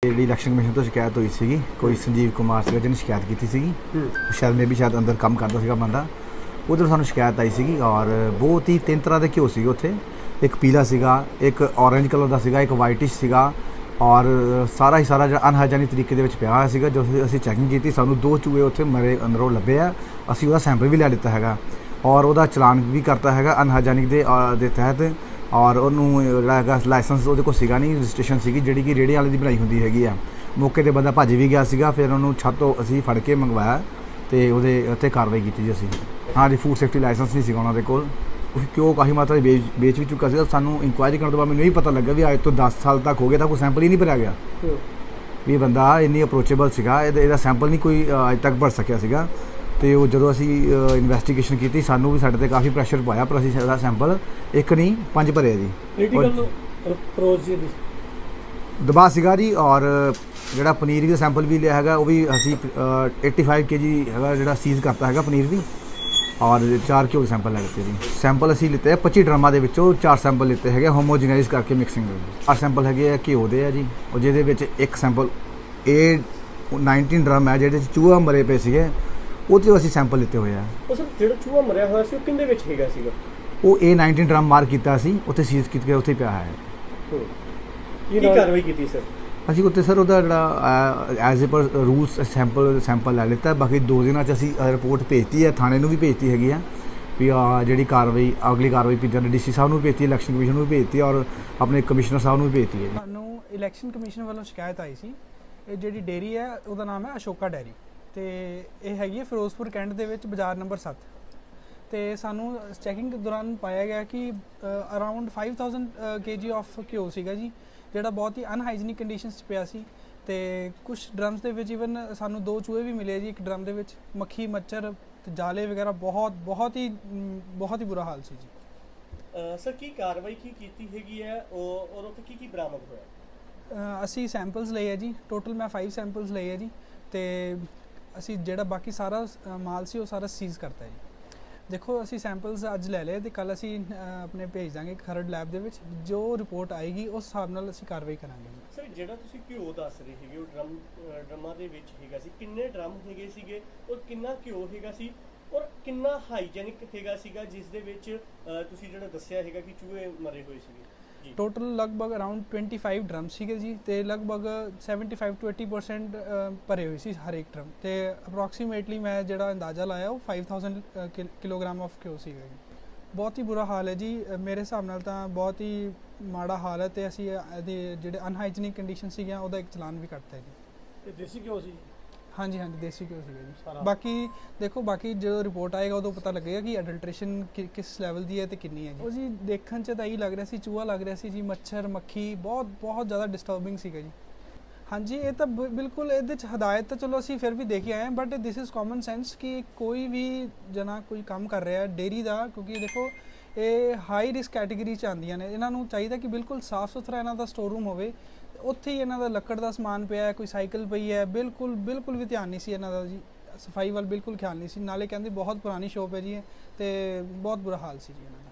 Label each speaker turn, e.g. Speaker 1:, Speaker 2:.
Speaker 1: जी election commission तो शिकायत हुई सी कोई संजीव कुमार से जिन्हें शिकायत की सी शायद मे भी शायद अंदर काम करता सा बंदा उधर सानू शिकायत आई सी और बहुत ही 3 तरह के घ्यो सी उत्थे एक पीला सीगा एक ऑरेंज कलर का सीगा एक वाइटिश सीगा और सारा ही सारा जो अनहाइजैनिक तरीके के पिया होया सीगा। जो असीं चैकिंग की सानू 2 चूहे उत्थे मरे अंदरों लभे आ असीं उहदा सैंपल भी लै लिता है और वह चलान भी करता है अनहाइजैनिक के तहत और उन्होंने लाइसेंस वो को सीगा नहीं रजिस्ट्रेशन सी जी कि रेहड़ी वाले की बनाई होंगी हैगी आ मौके पर बंदा भज भी गया सीगा फिर उन्होंने छत तो असीं फड़ के मंगवाया तो उत्ते कार्रवाई की जी असीं। हाँ जी फूड सेफ्टी लाइसेंस नहीं सीगा उन्होंने कोल क्यों काफ़ी मात्रा बेच भी चुका सी सानू इंक्वायरी करने तो बाद मैंने यही पता लगा भी अज तो 10 साल तक हो गया था कोई सैंपल ही नहीं भरया गया भी बंदा इन्नी अप्रोचेबल सीगा इहदा सैंपल नहीं कोई अज तक भर सकिया सीगा। तो जो असी इन्वैस्टिगेशन की सानू भी साढ़े काफ़ी प्रैशर पाया पर असी सैंपल एक नहीं 5 भरे जी दबा सीगा जी और जोड़ा पनीर का सैंपल भी लिया है वो भी असी 85 kg है जो सीज करता है पनीर भी और 4 घ्यो सैंपल ले लेते जी। सैंपल असी लिते 25 ड्रमां दे विचों 4 सैंपल लिते हैं होमोजीनाइज करके मिक्सिंग 4 सैंपल है घ्यो दे है जी और जिहदे एक सैंपल A19 ड्रम है जिहदे चूहा मरे पे सीगे वो असीं सैंपल लिते हुए हैं।
Speaker 2: सर जो चूहा मरिया हुआ सी किंदे विच हैगा सीगा
Speaker 1: वो A19 ड्रम मार कीता सी उत्थे सीज कीते उत्थे पिया है
Speaker 2: की कार्रवाई कीती सर
Speaker 1: असीं उत्ते सर उहदा जिहड़ा एज ए पर रूल्स सैंपल लै लिता बाकी 2 दिनां च असीं रिपोर्ट भेजती है थाने नूं भी भेजती हैगी है भी जिहड़ी कार्रवाई अगली कार्रवाई पिंजर DC साहब नूं भेजती है इलैक्शन कमीशन नूं भेजती है और अपने कमिश्नर साहब नूं भेजती है।
Speaker 3: सानूं इलैक्शन कमीशन वालों शिकायत आई सी जिहड़ी डेयरी है उहदा नाम है अशोका डेयरी तो यह हैगी फिरोजपुर कैंट दे विच बाजार नंबर 7 तो सानू चैकिंग के दौरान पाया गया कि अराउंड 5000 kg ऑफ घ्यो सीगा जी जोड़ा बहुत ही अनहाइजीनिक कंडीशनस पिया सी ते कुछ ड्रम्स दे विच ईवन सानू 2 चूहे भी मिले जी एक ड्रम दे विच मक्खी मच्छर जाले वगैरह बहुत ही बुरा हाल सी जी।
Speaker 2: सर की कार्रवाई की कीती हैगी है और उत्ते की बरामद होया
Speaker 3: असी सैंपल्स लए है जी टोटल मैं 5 सैंपल्स लए है जी तो असी जेड़ा बाकी सारा माल सी वो सारा सीज करता है जी। देखो असी सैंपल्स अज लै ले तो कल असी अपने भेज देंगे खरड़ लैब दे विच जो रिपोर्ट आएगी उस हिसाब नाल असी कार्रवाई करांगे।
Speaker 2: सर जेड़ा तुसी घ्यो दस रहे हैगे ड्रमां दे विच हैगा सी किन्ने ड्रम हैगे सीगे और किन्ना घ्यो हैगा सी और किन्ना हाइजीनिक हैगा सीगा जिस दे विच तुसी जेड़ा दस्सिया हैगा कि चूहे मरे हुए सीगे
Speaker 3: टोटल लगभग अराउंड 25 ड्रम सीगे जी तो लगभग 75 to 80% भरे हुए सी हर एक ड्रम तो अप्रोक्सीमेटली मैं जेड़ा अंदाज़ा लाया वो 5000 किलोग्राम ऑफ घ्यो सीगा जी। बहुत ही बुरा हाल है जी मेरे हिसाब नाल तां बहुत ही माड़ा हाल है तो असी जेडे अनहाइजीनिक कंडीशन सीगियां उहदा एक चलान भी कटता है जी।
Speaker 2: देसी घ्यो सी
Speaker 3: हाँ जी देसी घ्यो सीगा जी बाकी देखो बाकी जो रिपोर्ट आएगा उदों पता लगेगा कि अडल्ट्रेशन किस लैवल की है तो कितनी है जी। जी देखने च तो यही लग रहा सी चूहा लग रहा सी जी मच्छर मक्खी बहुत ज़्यादा डिस्टर्बिंग सीगा जी। हाँ जी ये तो बिल्कुल ये हदायत तो चलो असी फिर भी देखे आए हैं but this is common sense कि कोई भी जना कोई काम कर रहा है डेयरी का क्योंकि देखो ये हाई रिस्क कैटेगरी च आंदियां ने इन्हों चाहिए कि बिल्कुल साफ सुथरा इन्हों का स्टोर रूम होवे उत्थे ही इन्हों का लक्कड़ का समान पिया है कोई साइकिल पई है बिल्कुल भी ध्यान नहीं सी इन्हों का जी सफाई वाल बिल्कुल ख्याल नहीं सी नाले कहते बहुत पुरानी शॉप है जी तो बहुत बुरा हाल सी जी इन्हों